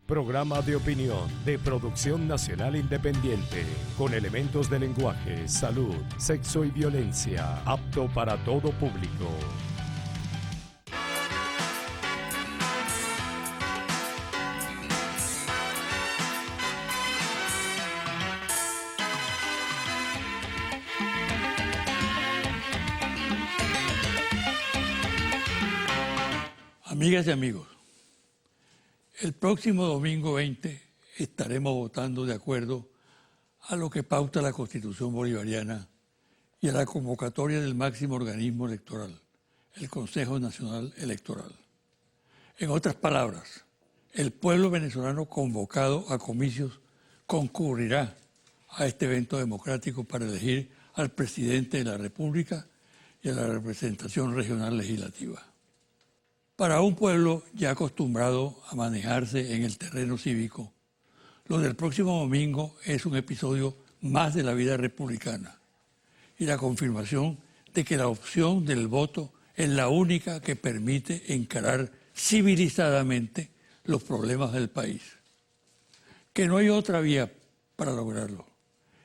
Programa de opinión de producción nacional independiente, con elementos de lenguaje, salud, sexo y violencia, apto para todo público. Amigas y amigos, el próximo domingo 20 estaremos votando de acuerdo a lo que pauta la Constitución bolivariana y a la convocatoria del máximo organismo electoral, el Consejo Nacional Electoral. En otras palabras, el pueblo venezolano convocado a comicios concurrirá a este evento democrático para elegir al presidente de la República y a la representación regional legislativa. Para un pueblo ya acostumbrado a manejarse en el terreno cívico, lo del próximo domingo es un episodio más de la vida republicana y la confirmación de que la opción del voto es la única que permite encarar civilizadamente los problemas del país, que no hay otra vía para lograrlo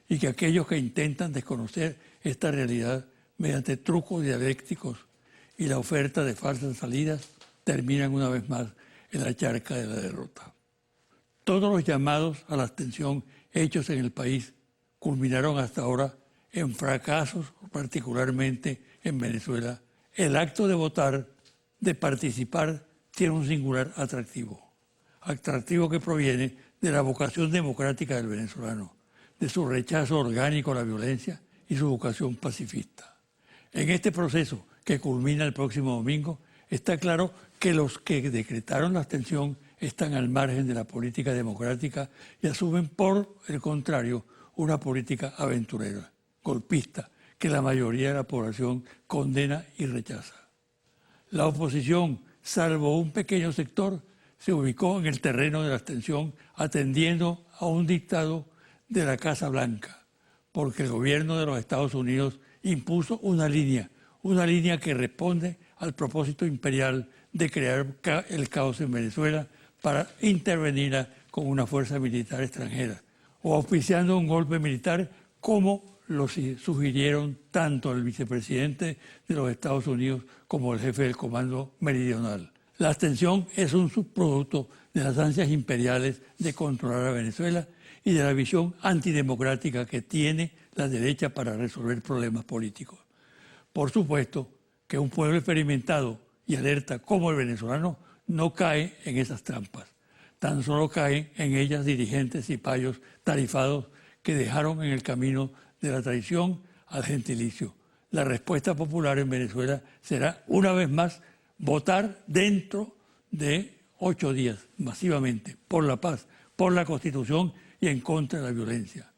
y que aquellos que intentan desconocer esta realidad mediante trucos dialécticos y la oferta de falsas salidas terminan una vez más en la charca de la derrota. Todos los llamados a la abstención hechos en el país culminaron hasta ahora en fracasos, particularmente en Venezuela. El acto de votar, de participar, tiene un singular atractivo que proviene de la vocación democrática del venezolano, de su rechazo orgánico a la violencia y su vocación pacifista. En este proceso, que culmina el próximo domingo, está claro que los que decretaron la abstención están al margen de la política democrática y asumen, por el contrario, una política aventurera, golpista, que la mayoría de la población condena y rechaza. La oposición, salvo un pequeño sector, se ubicó en el terreno de la abstención atendiendo a un dictado de la Casa Blanca, porque el gobierno de los Estados Unidos impuso una línea que responde al propósito imperial de crear el caos en Venezuela para intervenirla con una fuerza militar extranjera o auspiciando un golpe militar como lo sugirieron tanto el vicepresidente de los Estados Unidos como el jefe del Comando Meridional. La abstención es un subproducto de las ansias imperiales de controlar a Venezuela y de la visión antidemocrática que tiene la derecha para resolver problemas políticos. Por supuesto que un pueblo experimentado y alerta como el venezolano no cae en esas trampas. Tan solo caen en ellas dirigentes y payos tarifados que dejaron en el camino de la traición al gentilicio. La respuesta popular en Venezuela será, una vez más, votar dentro de 8 días, masivamente, por la paz, por la Constitución y en contra de la violencia.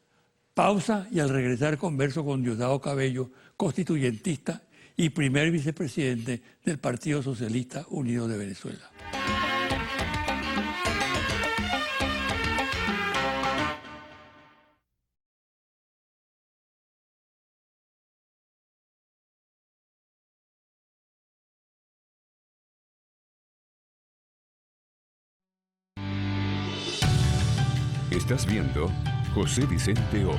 Pausa y al regresar converso con Diosdado Cabello, constituyentista y primer vicepresidente del Partido Socialista Unido de Venezuela. Estás viendo José Vicente Hoy.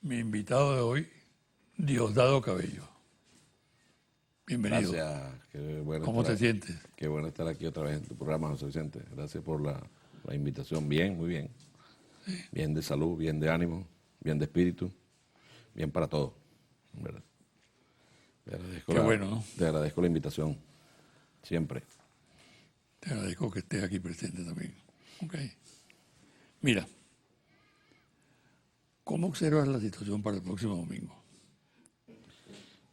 Mi invitado de hoy, Diosdado Cabello. Bienvenido. Gracias. ¿Cómo te sientes? Qué bueno estar aquí otra vez en tu programa, José Vicente. Gracias por la invitación. Bien, muy bien. Sí. Bien de salud, bien de ánimo, bien de espíritu, bien para todo. ¿Verdad? Qué bueno, ¿no? Te agradezco la invitación, siempre. Te agradezco que estés aquí presente también. Okay. Mira, ¿cómo observas la situación para el próximo domingo?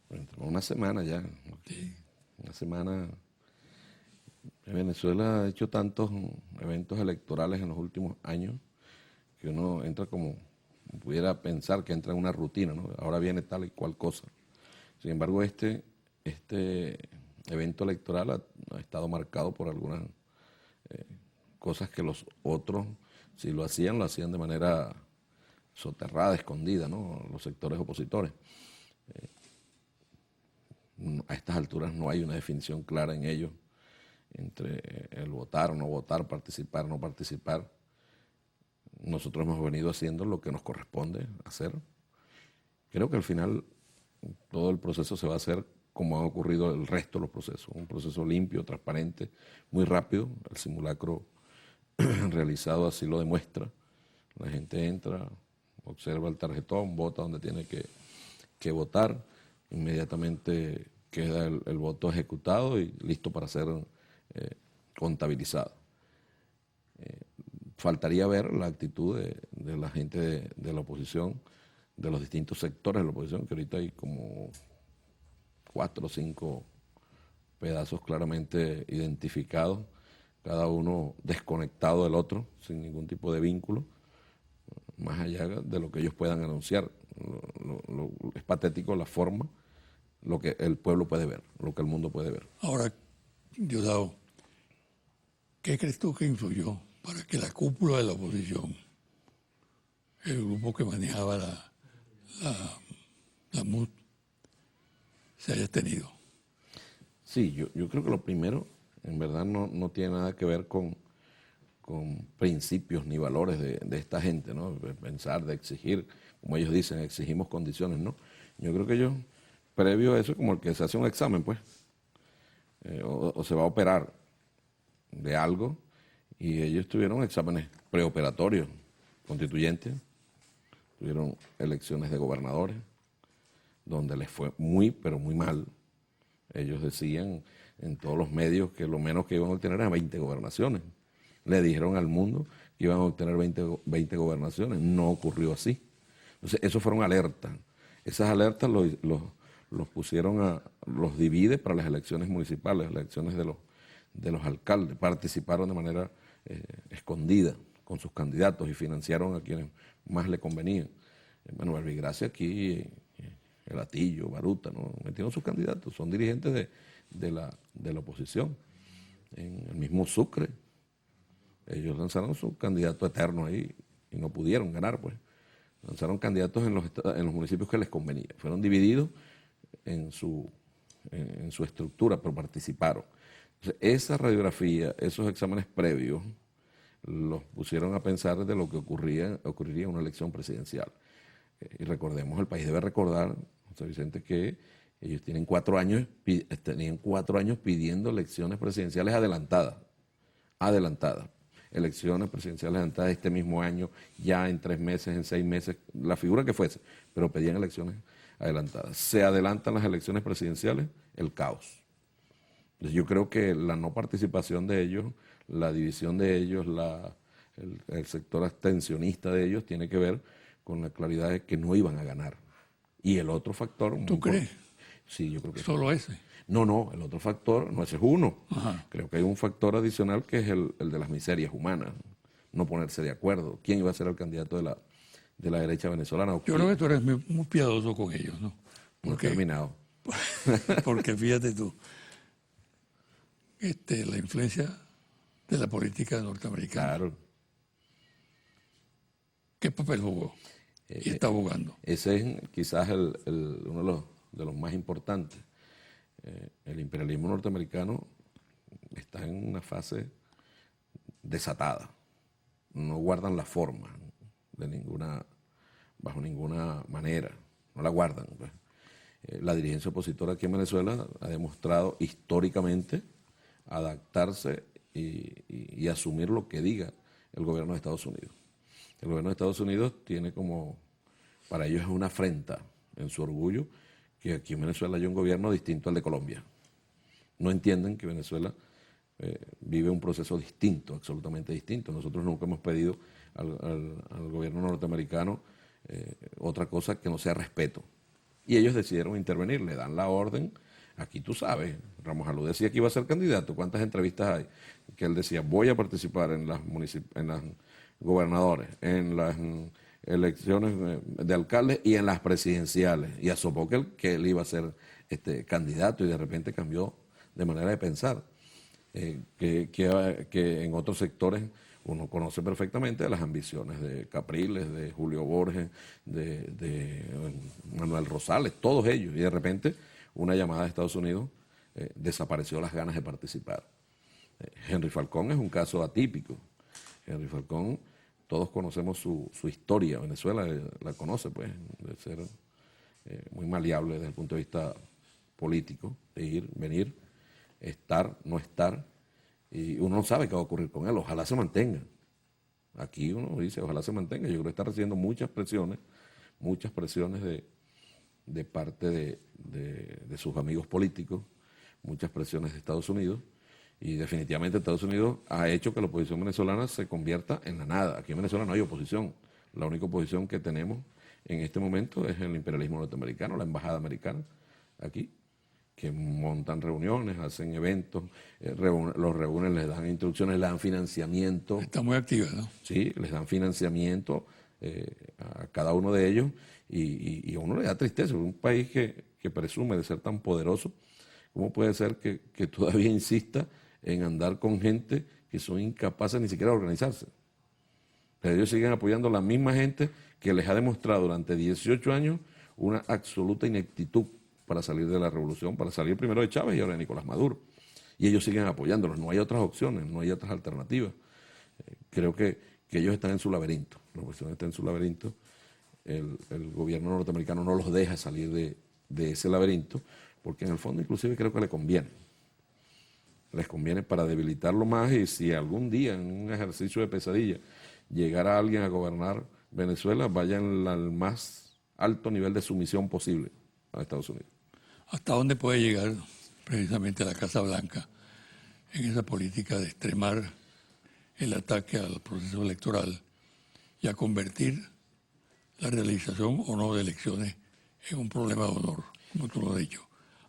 Bueno, una semana ya. Sí. Una semana. Venezuela ha hecho tantos eventos electorales en los últimos años que uno entra como, pudiera pensar que entra en una rutina, ¿no? Ahora viene tal y cual cosa. Sin embargo, este evento electoral ha estado marcado por algunas cosas que los otros, si lo hacían de manera soterrada, escondida, ¿no? Los sectores opositores. A estas alturas no hay una definición clara en ellos entre el votar o no votar, participar o no participar. Nosotros hemos venido haciendo lo que nos corresponde hacer. Creo que al final todo el proceso se va a hacer como ha ocurrido el resto de los procesos. Un proceso limpio, transparente, muy rápido. El simulacro realizado así lo demuestra. La gente entra, observa el tarjetón, vota donde tiene que votar, inmediatamente queda el voto ejecutado y listo para ser contabilizado. Faltaría ver la actitud de la gente de la oposición, de los distintos sectores de la oposición, que ahorita hay como 4 o 5 pedazos claramente identificados, cada uno desconectado del otro, sin ningún tipo de vínculo, más allá de lo que ellos puedan anunciar. Es patético la forma, lo que el pueblo puede ver, lo que el mundo puede ver. Ahora, Diosdado, ¿qué crees tú que influyó para que la cúpula de la oposición, el grupo que manejaba la MUD, se haya tenido? Sí, yo creo que lo primero, en verdad, no tiene nada que ver con principios ni valores de esta gente, ¿no? De pensar, de exigir, como ellos dicen, exigimos condiciones, ¿no? Yo creo que ellos, previo a eso, como el que se hace un examen, pues, o se va a operar de algo, y ellos tuvieron exámenes preoperatorios, constituyentes, tuvieron elecciones de gobernadores, donde les fue muy, pero muy mal. Ellos decían en todos los medios que lo menos que iban a obtener eran 20 gobernaciones. Le dijeron al mundo que iban a obtener 20 gobernaciones. No ocurrió así. Entonces, eso fueron alertas. Esas alertas los pusieron los divide para las elecciones municipales, las elecciones de los alcaldes. Participaron de manera escondida con sus candidatos y financiaron a quienes más le convenían. Manuel Vigracia aquí, el Atillo, Baruta, ¿no? Metieron sus candidatos, son dirigentes de la oposición. En el mismo Sucre, ellos lanzaron su candidato eterno ahí y no pudieron ganar, pues. Lanzaron candidatos en los municipios que les convenía. Fueron divididos en su estructura, pero participaron. Entonces, esa radiografía, esos exámenes previos, los pusieron a pensar de lo que ocurriría en una elección presidencial. Y recordemos, el país debe recordar, José Vicente, que ellos tenían 4 años pidiendo elecciones presidenciales adelantadas. Elecciones presidenciales adelantadas este mismo año, ya en 3 meses, en 6 meses, la figura que fuese, pero pedían elecciones adelantadas. Se adelantan las elecciones presidenciales, el caos. Entonces yo creo que la no participación de ellos, la división de ellos, el sector abstencionista de ellos tiene que ver con la claridad de que no iban a ganar. Y el otro factor... ¿Tú crees? Sí, yo creo que ¿Solo ese? No, el otro factor, no, ese es uno. Ajá. Creo que hay un factor adicional que es el de las miserias humanas, no ponerse de acuerdo. ¿Quién iba a ser el candidato de la derecha venezolana? Yo creo que tú eres muy piadoso con ellos, ¿no? No he terminado. Porque fíjate tú, la influencia de la política norteamericana. Claro. ¿Qué papel jugó? Y está jugando. Ese es quizás uno de los más importantes. El imperialismo norteamericano está en una fase desatada. No guardan la forma bajo ninguna manera. No la guardan, pues. La dirigencia opositora aquí en Venezuela ha demostrado históricamente adaptarse y asumir lo que diga el gobierno de Estados Unidos. El gobierno de Estados Unidos tiene para ellos es una afrenta en su orgullo que aquí en Venezuela hay un gobierno distinto al de Colombia. No entienden que Venezuela vive un proceso distinto, absolutamente distinto. Nosotros nunca hemos pedido al gobierno norteamericano otra cosa que no sea respeto. Y ellos decidieron intervenir, le dan la orden. Aquí tú sabes, Ramos Alú decía que iba a ser candidato. ¿Cuántas entrevistas hay? Que él decía, voy a participar en las gobernadores, en las elecciones de alcaldes y en las presidenciales. Y asopó que él iba a ser candidato y de repente cambió de manera de pensar. Que en otros sectores Uno conoce perfectamente las ambiciones de Capriles, de Julio Borges, de Manuel Rosales, todos ellos. Y de repente, una llamada de Estados Unidos desapareció las ganas de participar. Henry Falcón es un caso atípico. Henry Falcón, todos conocemos su historia. Venezuela la conoce, pues, de ser muy maleable desde el punto de vista político, de ir, venir, estar, no estar. Y uno no sabe qué va a ocurrir con él. Ojalá se mantenga. Aquí uno dice, ojalá se mantenga. Yo creo que está recibiendo muchas presiones de parte de sus amigos políticos, muchas presiones de Estados Unidos. Y definitivamente Estados Unidos ha hecho que la oposición venezolana se convierta en la nada. Aquí en Venezuela no hay oposición. La única oposición que tenemos en este momento es el imperialismo norteamericano, la embajada americana aquí, que montan reuniones, hacen eventos, los reúnen, les dan instrucciones, les dan financiamiento. Está muy activa, ¿no? Sí, les dan financiamiento a cada uno de ellos y a uno le da tristeza. Un país que presume de ser tan poderoso, ¿cómo puede ser que todavía insista en andar con gente que son incapaces ni siquiera de organizarse? Pero ellos siguen apoyando a la misma gente que les ha demostrado durante 18 años una absoluta ineptitud para salir de la revolución, para salir primero de Chávez y ahora de Nicolás Maduro. Y ellos siguen apoyándolos, no hay otras opciones, no hay otras alternativas. Creo que ellos están en su laberinto, la oposición está en su laberinto, el gobierno norteamericano no los deja salir de ese laberinto, porque en el fondo inclusive creo que les conviene para debilitarlo más, y si algún día en un ejercicio de pesadilla llegara alguien a gobernar Venezuela, vayan al más alto nivel de sumisión posible a Estados Unidos. ¿Hasta dónde puede llegar precisamente la Casa Blanca en esa política de extremar el ataque al proceso electoral y a convertir la realización o no de elecciones en un problema de honor, como tú lo has dicho?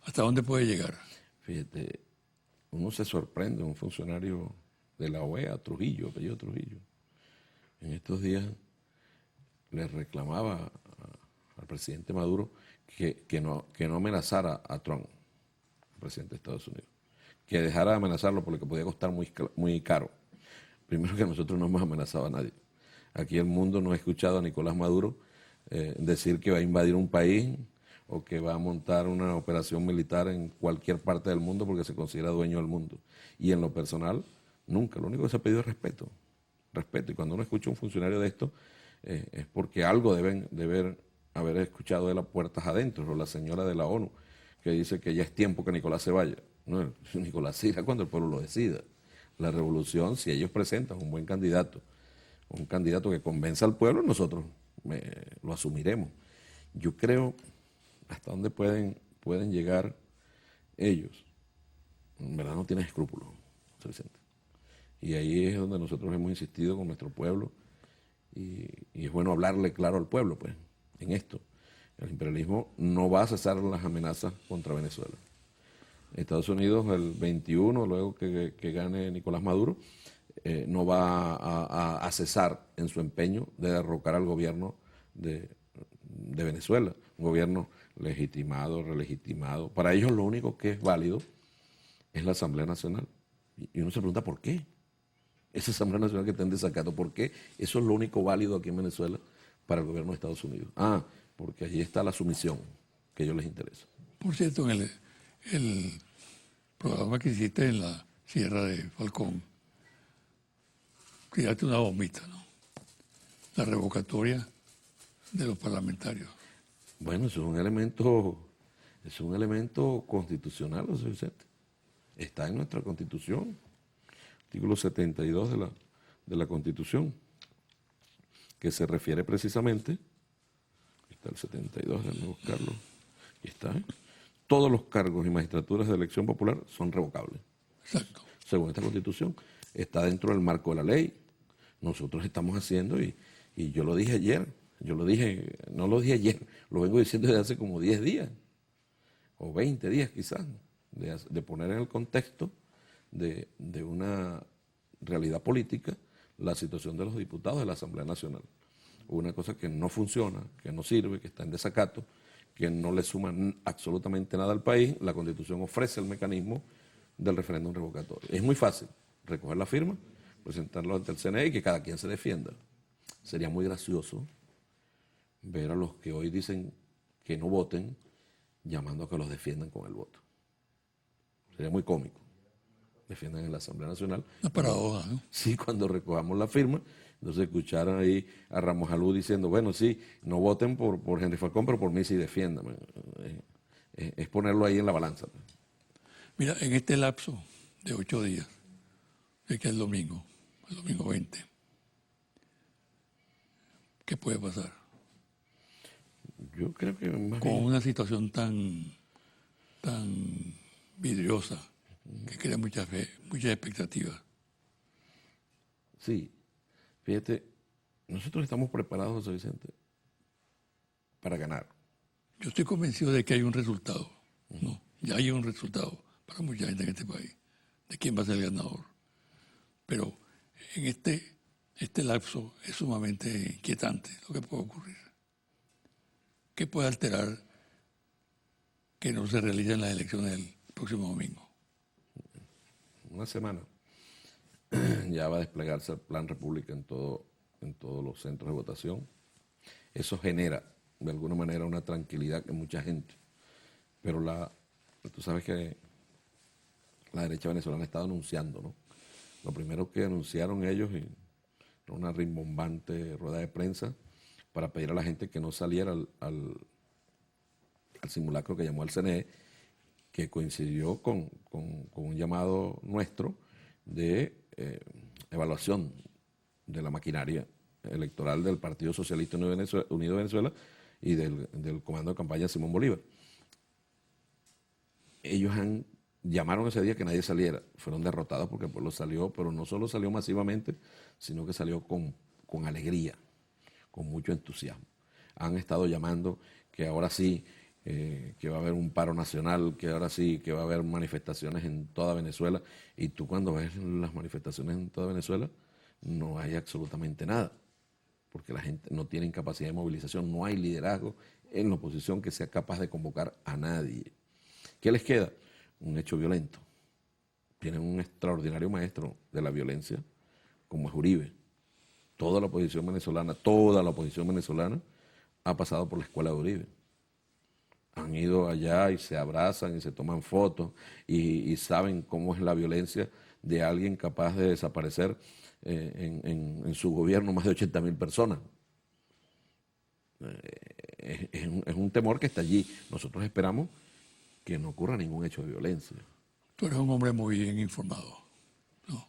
¿Hasta dónde puede llegar? Fíjate, uno se sorprende, un funcionario de la OEA, Trujillo, apellido Trujillo, en estos días le reclamaba al presidente Maduro que no amenazara a Trump, el presidente de Estados Unidos, que dejara de amenazarlo porque podía costar muy caro. Primero, que nosotros no hemos amenazado a nadie. Aquí el mundo no ha escuchado a Nicolás Maduro decir que va a invadir un país o que va a montar una operación militar en cualquier parte del mundo porque se considera dueño del mundo. Y en lo personal, nunca. Lo único que se ha pedido es respeto. Respeto. Y cuando uno escucha a un funcionario de esto, es porque algo deben haber escuchado de las puertas adentro, o la señora de la ONU, que dice que ya es tiempo que Nicolás se vaya. No, Nicolás se irá cuando el pueblo lo decida. La revolución, si ellos presentan un buen candidato, un candidato que convenza al pueblo, nosotros lo asumiremos. Yo creo hasta dónde pueden llegar ellos. En verdad no tienen escrúpulos, Vicente. Y ahí es donde nosotros hemos insistido con nuestro pueblo, y es bueno hablarle claro al pueblo, pues, en esto. El imperialismo no va a cesar las amenazas contra Venezuela. Estados Unidos, el 21, luego que gane Nicolás Maduro, no va a cesar en su empeño de derrocar al gobierno de Venezuela, un gobierno legitimado, relegitimado. Para ellos lo único que es válido es la Asamblea Nacional. Y uno se pregunta ¿por qué? Esa Asamblea Nacional que está en desacato, ¿por qué? Eso es lo único válido aquí en Venezuela para el gobierno de Estados Unidos. Porque allí está la sumisión que a ellos les interesa. Por cierto, en el programa que hiciste en la Sierra de Falcón, tiraste una bombita, ¿no? La revocatoria de los parlamentarios. Bueno, eso es un elemento constitucional, José Vicente. Está en nuestra Constitución, artículo 72 de la Constitución, que se refiere precisamente, está el 72, déjame buscarlo, aquí está, todos los cargos y magistraturas de elección popular son revocables. Exacto. Según esta Constitución, está dentro del marco de la ley. Nosotros estamos haciendo, y yo lo dije ayer, no lo dije ayer, lo vengo diciendo desde hace como 10 días, o 20 días quizás, de poner en el contexto de una realidad política la situación de los diputados de la Asamblea Nacional. Una cosa que no funciona, que no sirve, que está en desacato, que no le suma absolutamente nada al país. La Constitución ofrece el mecanismo del referéndum revocatorio. Es muy fácil recoger la firma, presentarlo ante el CNE y que cada quien se defienda. Sería muy gracioso ver a los que hoy dicen que no voten llamando a que los defiendan con el voto. Sería muy cómico. Defiendan en la Asamblea Nacional. Una paradoja, ¿no? Sí, cuando recojamos la firma, entonces escucharon ahí a Ramos Alú diciendo, bueno, sí, no voten por Henry Falcón, pero por mí sí defiendan. Es ponerlo ahí en la balanza. Mira, en este lapso de 8 días, de que es el domingo 20, ¿qué puede pasar? Yo creo que más Con bien, una situación tan vidriosa que crea muchas expectativas. sí, fíjate, nosotros estamos preparados, José Vicente, para ganar. Yo estoy convencido de que hay un resultado, ¿no? Ya hay un resultado para mucha gente en este país, de quién va a ser el ganador. Pero en este lapso es sumamente inquietante lo que puede ocurrir. ¿Qué puede alterar que no se realicen las elecciones el próximo domingo? Una semana ya va a desplegarse el Plan República en todos los centros de votación. Eso genera, de alguna manera, una tranquilidad en mucha gente. Pero tú sabes que la derecha venezolana ha estado anunciando, ¿no? Lo primero que anunciaron ellos en una rimbombante rueda de prensa para pedir a la gente que no saliera al simulacro que llamó al CNE, que coincidió con un llamado nuestro de evaluación de la maquinaria electoral del Partido Socialista Unido de Venezuela y del comando de campaña Simón Bolívar. Ellos llamaron ese día que nadie saliera, fueron derrotados porque el pueblo salió, pero no solo salió masivamente, sino que salió con alegría, con mucho entusiasmo. Han estado llamando que ahora sí, que va a haber un paro nacional, que ahora sí, que va a haber manifestaciones en toda Venezuela, y tú cuando ves las manifestaciones en toda Venezuela, no hay absolutamente nada, porque la gente no tiene capacidad de movilización, no hay liderazgo en la oposición que sea capaz de convocar a nadie. ¿Qué les queda? Un hecho violento. Tienen un extraordinario maestro de la violencia, como es Uribe. Toda la oposición venezolana ha pasado por la escuela de Uribe. Han ido allá y se abrazan y se toman fotos y saben cómo es la violencia de alguien capaz de desaparecer en su gobierno más de 80.000 personas. Es un temor que está allí. Nosotros esperamos que no ocurra ningún hecho de violencia. Tú eres un hombre muy bien informado, ¿no?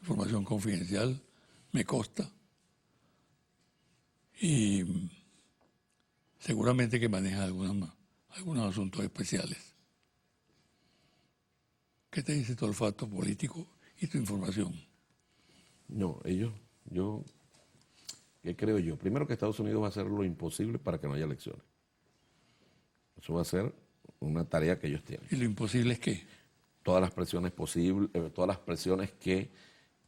Información confidencial, me consta. Y seguramente que manejas algunos asuntos especiales. ¿Qué te dice tu olfato político y tu información? No, ¿qué creo yo? Primero que Estados Unidos va a hacer lo imposible para que no haya elecciones. Eso va a ser una tarea que ellos tienen. ¿Y lo imposible es qué? Todas las presiones posibles, todas las presiones que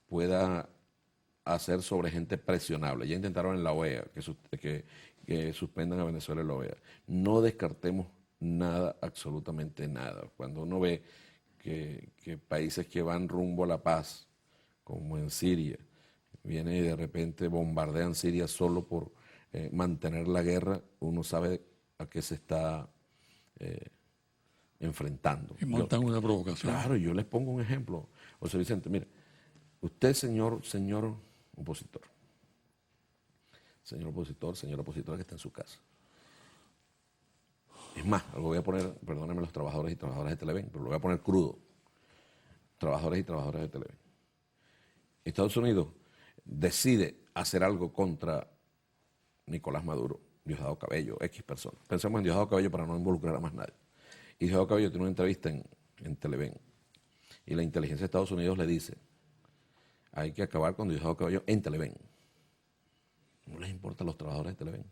pueda hacer sobre gente presionable. Ya intentaron en la OEA que suspendan a Venezuela en la OEA. No descartemos nada, absolutamente nada. Cuando uno ve que países que van rumbo a la paz, como en Siria, vienen y de repente bombardean Siria solo por mantener la guerra, uno sabe a qué se está enfrentando. Y montan una provocación. Claro, yo les pongo un ejemplo. José Vicente, mire, usted, señor opositor, señora opositora que está en su casa. Es más, lo voy a poner, perdónenme los trabajadores y trabajadoras de Televen, pero lo voy a poner crudo. Trabajadores y trabajadoras de Televen. Estados Unidos decide hacer algo contra Nicolás Maduro, Diosdado Cabello, X personas. Pensemos en Diosdado Cabello para no involucrar a más nadie. Y Diosdado Cabello tiene una entrevista en Televen. Y la inteligencia de Estados Unidos le dice, hay que acabar con Diosdado Cabello en Televen. No les importa a los trabajadores de Televen.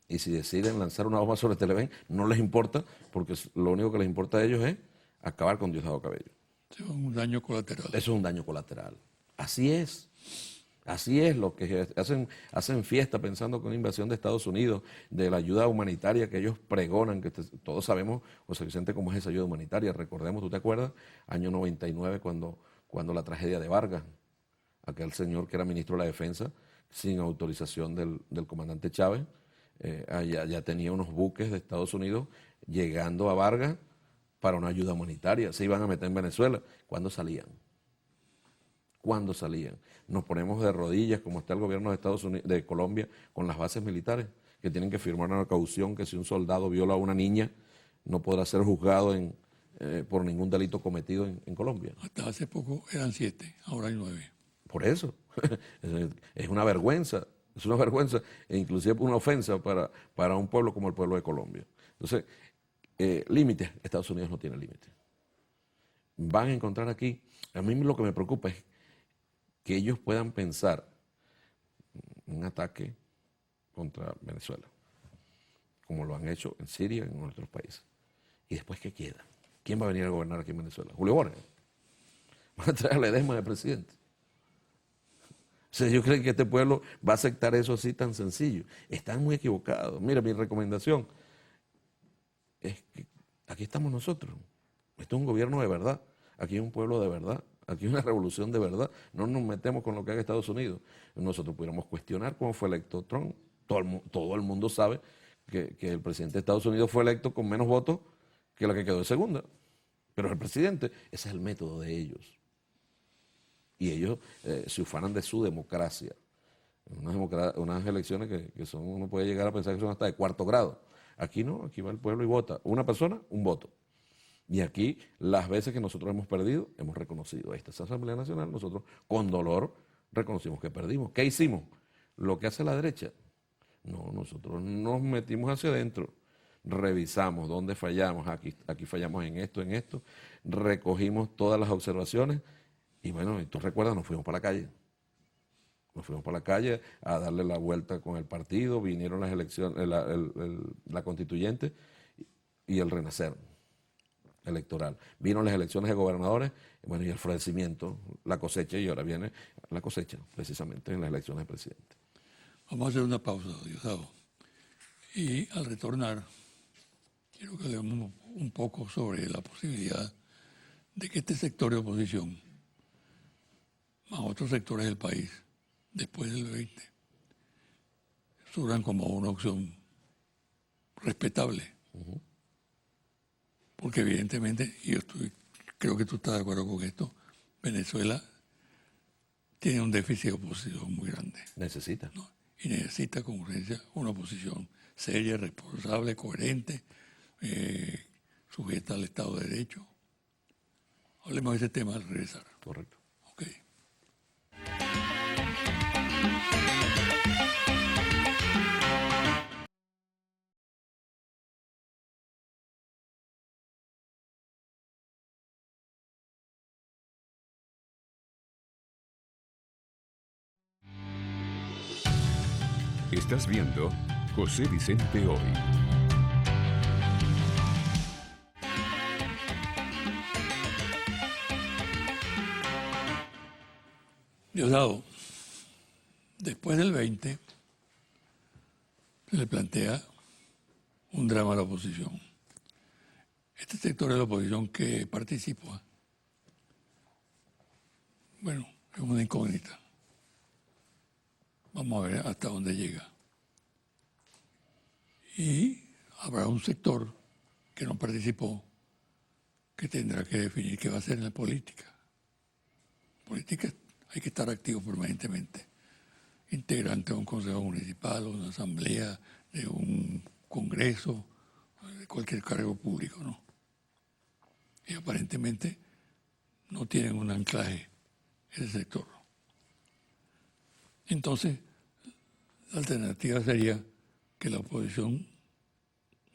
Y si deciden lanzar una bomba sobre Televen, no les importa, porque lo único que les importa a ellos es acabar con Diosdado Cabello. Eso es un daño colateral. Eso es un daño colateral. Así es. Así es, lo que hacen fiesta pensando con la invasión de Estados Unidos, de la ayuda humanitaria que ellos pregonan, que todos sabemos, José Vicente, cómo es esa ayuda humanitaria. Recordemos, ¿tú te acuerdas? Año 99, cuando cuando la tragedia de Vargas, aquel señor que era ministro de la Defensa, sin autorización del comandante Chávez, ya tenía unos buques de Estados Unidos llegando a Vargas para una ayuda humanitaria. Se iban a meter en Venezuela. ¿Cuándo salían? ¿Cuándo salían? Nos ponemos de rodillas, como está el gobierno de Estados Unidos, de Colombia, con las bases militares, que tienen que firmar una caución que si un soldado viola a una niña, no podrá ser juzgado por ningún delito cometido en Colombia. Hasta hace poco eran 7, ahora hay 9. Por eso, es una vergüenza, e inclusive una ofensa para un pueblo como el pueblo de Colombia. Entonces, límites, Estados Unidos no tiene límites. Van a encontrar aquí, a mí lo que me preocupa es que ellos puedan pensar un ataque contra Venezuela, como lo han hecho en Siria y en otros países. ¿Y después qué queda? ¿Quién va a venir a gobernar aquí en Venezuela? Julio Borges. Van a traer a Ledesma de presidente. O sea, yo creo que este pueblo va a aceptar eso así tan sencillo. Están muy equivocados. Mira, mi recomendación es que aquí estamos nosotros. Esto es un gobierno de verdad. Aquí hay un pueblo de verdad. Aquí hay una revolución de verdad. No nos metemos con lo que haga Estados Unidos. Nosotros pudiéramos cuestionar cómo fue electo Trump. Todo el mundo sabe que el presidente de Estados Unidos fue electo con menos votos que la que quedó de segunda. Pero el presidente, ese es el método de ellos. Y ellos se ufanan de su democracia. Unas elecciones que son, uno puede llegar a pensar que son hasta de cuarto grado. Aquí no, aquí va el pueblo y vota. Una persona, un voto. Y aquí, las veces que nosotros hemos perdido, hemos reconocido. Esta Asamblea Nacional, nosotros con dolor reconocimos que perdimos. ¿Qué hicimos? Lo que hace la derecha. No, nosotros nos metimos hacia adentro. Revisamos dónde fallamos. Aquí fallamos en esto. Recogimos todas las observaciones. Y bueno, y tú recuerdas, nos fuimos para la calle. Nos fuimos para la calle a darle la vuelta con el partido, vinieron las elecciones, la constituyente y el renacer electoral. Vino las elecciones de gobernadores, bueno, y el florecimiento, la cosecha, y ahora viene la cosecha, precisamente en las elecciones de presidente. Vamos a hacer una pausa, Diosdado. Y al retornar, quiero que hablemos un poco sobre la posibilidad de que este sector de oposición, más otros sectores del país, después del 20, surjan como una opción respetable. Porque evidentemente, y creo que tú estás de acuerdo con esto, Venezuela tiene un déficit de oposición muy grande. Necesita. ¿No? Y necesita con urgencia una oposición seria, responsable, coherente, sujeta al Estado de Derecho. Hablemos de ese tema al regresar. Correcto. Ok. Estás viendo José Vicente Hoy. Diosdado, después del 20 se le plantea un drama a la oposición. Este sector de la oposición que participó, bueno, es una incógnita. Vamos a ver hasta dónde llega. Y habrá un sector que no participó que tendrá que definir qué va a hacer en la política. Política hay que estar activo permanentemente. Integrante de un consejo municipal, de una asamblea, de un congreso, de cualquier cargo público, ¿no? Y aparentemente no tienen un anclaje ese sector. Entonces, la alternativa sería que la oposición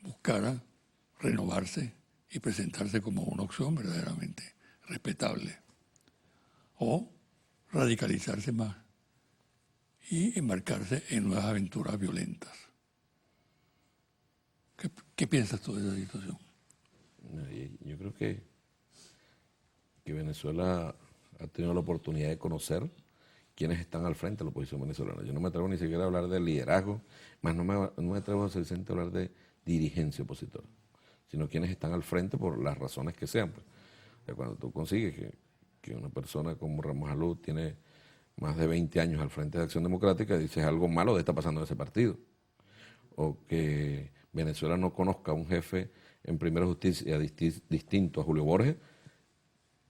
buscara renovarse y presentarse como una opción verdaderamente respetable, o radicalizarse más y embarcarse en nuevas aventuras violentas. ¿Qué piensas tú de esa situación? Yo creo que Venezuela ha tenido la oportunidad de conocer quiénes están al frente de la oposición venezolana. Yo no me atrevo ni siquiera a hablar de liderazgo, más no me atrevo a hablar de dirigencia opositora, sino quiénes están al frente por las razones que sean. Pues. O sea, cuando tú consigues que que una persona como Ramos Alud tiene más de 20 años al frente de Acción Democrática, dice algo malo de está pasando en ese partido. O que Venezuela no conozca a un jefe en Primera Justicia distinto a Julio Borges,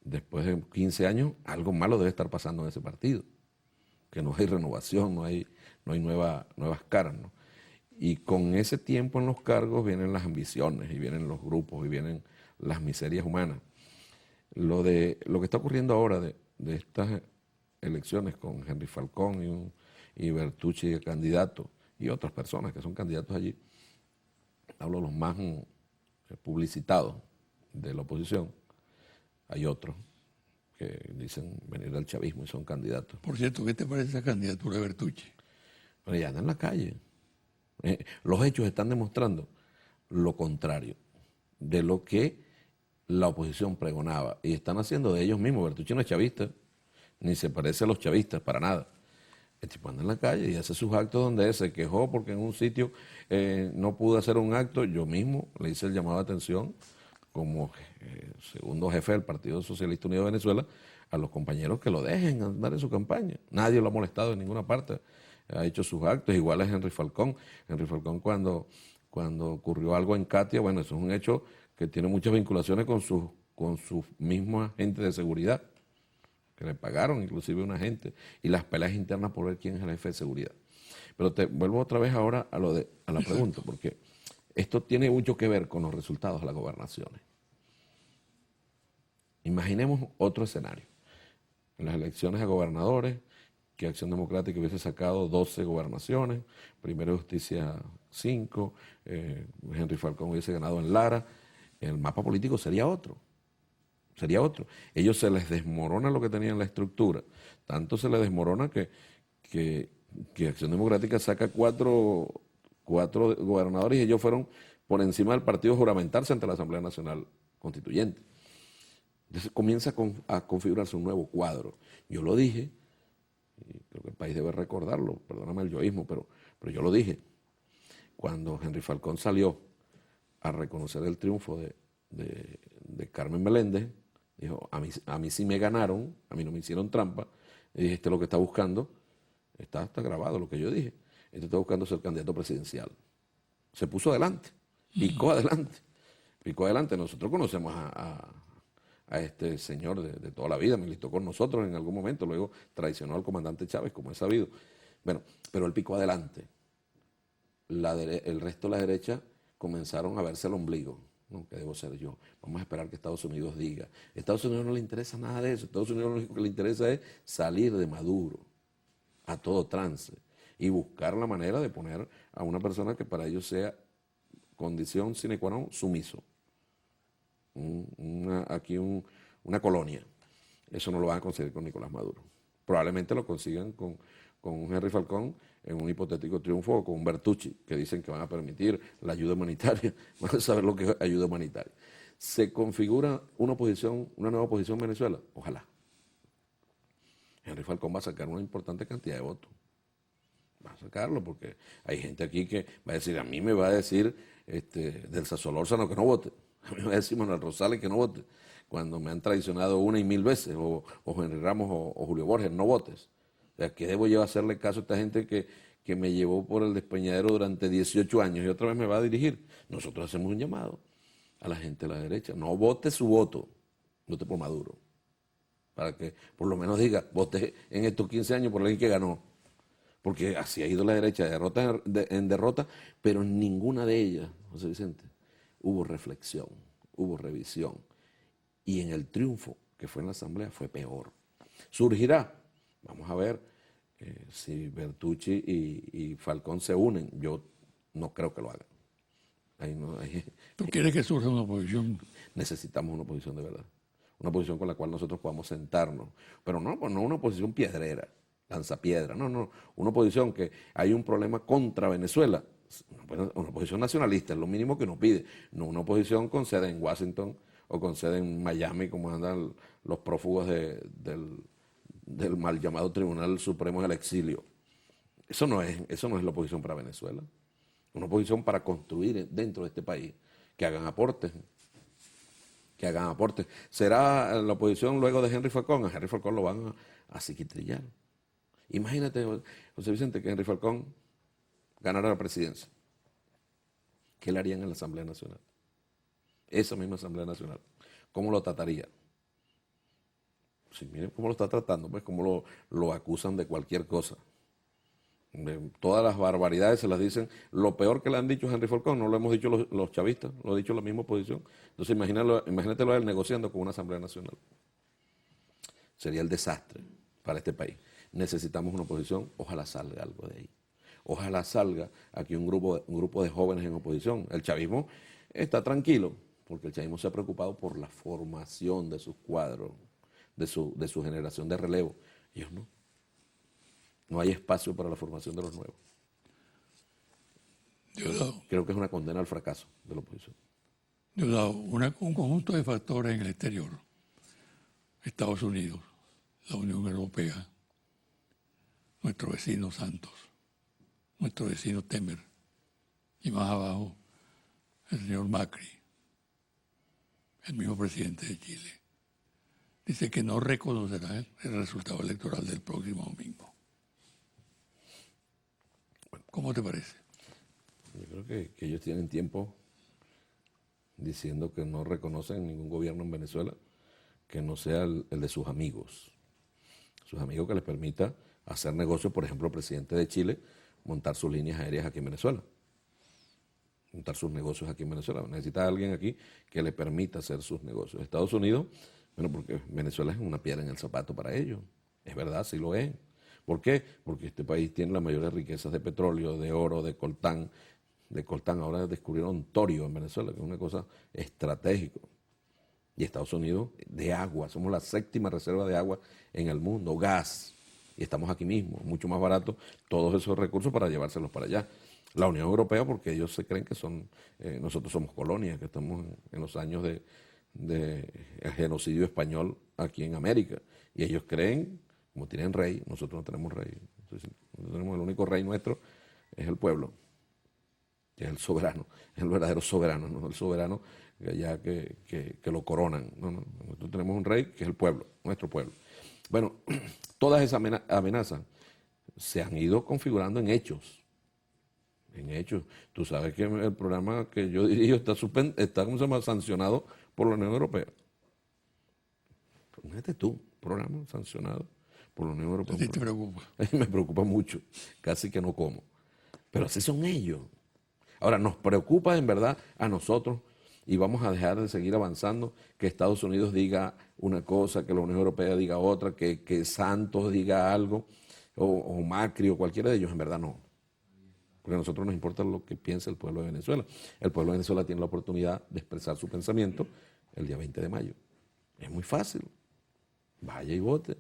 después de 15 años, algo malo debe estar pasando en ese partido. Que no hay renovación, no hay nuevas caras, ¿no? Y con ese tiempo en los cargos vienen las ambiciones, y vienen los grupos, y vienen las miserias humanas. Lo que está ocurriendo ahora de estas elecciones con Henry Falcón y Bertucci de candidato, y otras personas que son candidatos allí, hablo de los más publicitados de la oposición, hay otros que dicen venir del chavismo y son candidatos. Por cierto, ¿qué te parece esa candidatura de Bertucci? Pero ya anda en la calle. Los hechos están demostrando lo contrario de lo que la oposición pregonaba. Y están haciendo de ellos mismos. Bertucci no es chavista, ni se parece a los chavistas, para nada. El tipo anda en la calle y hace sus actos donde se quejó porque en un sitio no pudo hacer un acto. Yo mismo le hice el llamado de atención como segundo jefe del Partido Socialista Unido de Venezuela a los compañeros que lo dejen andar en su campaña. Nadie lo ha molestado en ninguna parte. Ha hecho sus actos, igual es Henry Falcón. Henry Falcón cuando ocurrió algo en Katia, bueno, eso es un hecho que tiene muchas vinculaciones con sus mismos agentes de seguridad, que le pagaron inclusive un agente, y las peleas internas por ver quién es el jefe de seguridad. Pero te vuelvo otra vez ahora a la pregunta, porque esto tiene mucho que ver con los resultados de las gobernaciones. Imaginemos otro escenario. En las elecciones a gobernadores, que Acción Democrática hubiese sacado 12 gobernaciones, Primera Justicia 5, Henry Falcón hubiese ganado en Lara, el mapa político sería otro. Sería otro. Ellos se les desmorona lo que tenían en la estructura. Tanto se les desmorona que Acción Democrática saca cuatro gobernadores y ellos fueron por encima del partido a juramentarse ante la Asamblea Nacional Constituyente. Entonces comienza a configurarse un nuevo cuadro. Yo lo dije, y creo que el país debe recordarlo, perdóname el yoísmo, pero yo lo dije. Cuando Henry Falcón salió a reconocer el triunfo de Carmen Meléndez, dijo, a mí sí me ganaron, a mí no me hicieron trampa, y dije, este es lo que está buscando, está grabado lo que yo dije, este está buscando ser candidato presidencial. Se puso adelante, picó adelante. Nosotros conocemos a este señor de toda la vida, militó con nosotros en algún momento, luego traicionó al comandante Chávez, como es sabido. Bueno, pero él picó adelante. El resto de la derecha comenzaron a verse el ombligo. No, que debo ser yo. Vamos a esperar que Estados Unidos diga. A Estados Unidos no le interesa nada de eso. A Estados Unidos lo único que le interesa es salir de Maduro a todo trance y buscar la manera de poner a una persona que para ellos sea condición sine qua non sumiso. Una colonia. Eso no lo van a conseguir con Nicolás Maduro. Probablemente lo consigan con un Henry Falcón en un hipotético triunfo, o con un Bertucci, que dicen que van a permitir la ayuda humanitaria. Van a saber lo que es ayuda humanitaria. ¿Se configura una nueva oposición en Venezuela? Ojalá. Henry Falcón va a sacar una importante cantidad de votos. Va a sacarlo porque hay gente aquí que va a decir, a mí me va a decir Delsa Solórzano que no vote. A mí me va a decir Manuel Rosales que no vote. Cuando me han traicionado una y mil veces, o Henry Ramos o Julio Borges, no votes. O sea, ¿qué debo yo hacerle caso a esta gente que me llevó por el despeñadero durante 18 años y otra vez me va a dirigir? Nosotros hacemos un llamado a la gente de la derecha. No vote su voto, vote por Maduro. Para que por lo menos diga, vote en estos 15 años por alguien que ganó. Porque así ha ido la derecha de derrota en derrota, pero en ninguna de ellas, José Vicente, hubo reflexión, hubo revisión. Y en el triunfo que fue en la Asamblea fue peor. Surgirá. Vamos a ver si Bertucci y Falcón se unen. Yo no creo que lo hagan. ¿Tú quieres que surja una oposición? Necesitamos una oposición de verdad. Una oposición con la cual nosotros podamos sentarnos. Pero no una oposición piedrera, lanzapiedra. No. Una oposición que hay un problema contra Venezuela. Una oposición nacionalista, es lo mínimo que nos pide. No una oposición con sede en Washington o con sede en Miami, como andan los prófugos del mal llamado Tribunal Supremo del Exilio. Eso no es la oposición para Venezuela. Una oposición para construir dentro de este país, que hagan aportes, que hagan aportes. ¿Será la oposición luego de Henry Falcón? A Henry Falcón lo van a psiquitrillar. Imagínate, José Vicente, que Henry Falcón ganara la presidencia. ¿Qué le harían en la Asamblea Nacional? Esa misma Asamblea Nacional. ¿Cómo lo trataría? Sí, miren cómo lo está tratando, pues cómo lo acusan de cualquier cosa. De todas las barbaridades se las dicen. Lo peor que le han dicho a Henry Falcón, no lo hemos dicho los chavistas, lo ha dicho la misma oposición. Entonces imagínatelo a él negociando con una Asamblea Nacional. Sería el desastre para este país. Necesitamos una oposición, ojalá salga algo de ahí. Ojalá salga aquí un grupo de jóvenes en oposición. El chavismo está tranquilo, porque el chavismo se ha preocupado por la formación de sus cuadros, de su generación de relevo. Ellos no. No hay espacio para la formación de los nuevos. Creo que es una condena al fracaso de la oposición. Un conjunto de factores en el exterior. Estados Unidos, la Unión Europea, nuestro vecino Santos, nuestro vecino Temer, y más abajo el señor Macri, el mismo presidente de Chile. Dice que no reconocerá el resultado electoral del próximo domingo. ¿Cómo te parece? Yo creo que ellos tienen tiempo diciendo que no reconocen ningún gobierno en Venezuela que no sea el de sus amigos. Sus amigos que les permita hacer negocios, por ejemplo, el presidente de Chile, montar sus líneas aéreas aquí en Venezuela. Montar sus negocios aquí en Venezuela. Necesita alguien aquí que le permita hacer sus negocios. Estados Unidos, bueno, porque Venezuela es una piedra en el zapato para ellos. Es verdad, sí lo es. ¿Por qué? Porque este país tiene las mayores riquezas de petróleo, de oro, de coltán. De coltán, ahora descubrieron torio en Venezuela, que es una cosa estratégica. Y Estados Unidos, de agua. Somos la 7ª reserva de agua en el mundo. Gas. Y estamos aquí mismo. Mucho más barato todos esos recursos para llevárselos para allá. La Unión Europea, porque ellos se creen que nosotros somos colonias, que estamos en los años de el genocidio español aquí en América. Y ellos creen, como tienen rey, nosotros no tenemos rey. Entonces, tenemos el único rey nuestro, es el pueblo, que es el soberano, es el verdadero soberano, no el soberano ya que lo coronan. No. Nosotros tenemos un rey que es el pueblo, nuestro pueblo. Bueno, todas esas amenazas se han ido configurando en hechos. En hechos. Tú sabes que el programa que yo dirijo está ¿cómo se llama? Sancionado por la Unión Europea. Fíjate tú, programa sancionado por la Unión Europea. ¿A ti te preocupa? Me preocupa mucho, casi que no como. Pero así son ellos. Ahora, nos preocupa en verdad a nosotros y vamos a dejar de seguir avanzando que Estados Unidos diga una cosa, que la Unión Europea diga otra, que Santos diga algo, o Macri o cualquiera de ellos, en verdad no. Porque a nosotros nos importa lo que piensa el pueblo de Venezuela. El pueblo de Venezuela tiene la oportunidad de expresar su pensamiento el día 20 de mayo. Es muy fácil. Vaya y vote.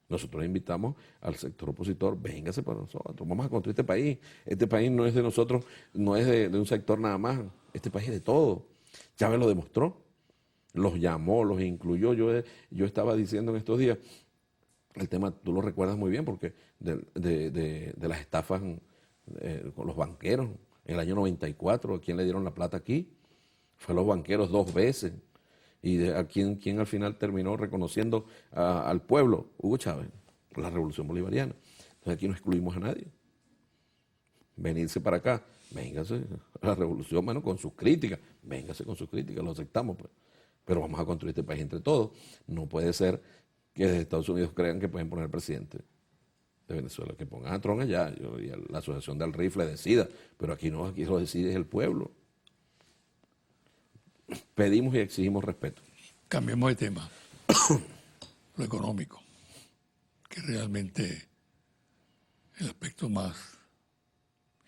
Nosotros invitamos al sector opositor, véngase para nosotros, vamos a construir este país. Este país no es de nosotros, no es de un sector nada más, este país es de todo. Chávez lo demostró, los llamó, los incluyó. Yo estaba diciendo en estos días, el tema, tú lo recuerdas muy bien, porque de las estafas con los banqueros, en el año 94, ¿a quién le dieron la plata aquí? Fue a los banqueros 2 veces. ¿Y a quién al final terminó reconociendo al pueblo? Hugo Chávez, la Revolución Bolivariana. Entonces aquí no excluimos a nadie. Venirse para acá, véngase a la revolución, bueno, con sus críticas, véngase con sus críticas, lo aceptamos, pues. Pero vamos a construir este país entre todos. No puede ser que desde Estados Unidos crean que pueden poner presidente de Venezuela, que pongan a Trump allá, y la Asociación del Rifle decida, pero aquí no, aquí lo decide el pueblo. Pedimos y exigimos respeto. Cambiemos de tema. Lo económico, que realmente el aspecto más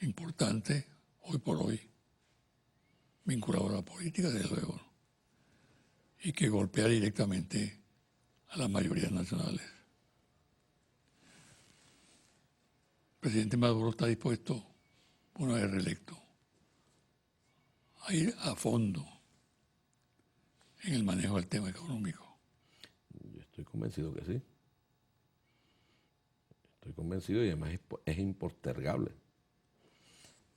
importante hoy por hoy, vinculado a la política, desde luego, y que golpea directamente a las mayorías nacionales. El presidente Maduro está dispuesto, una vez reelecto, a ir a fondo en el manejo del tema económico. Yo estoy convencido que sí. Estoy convencido y además es impostergable.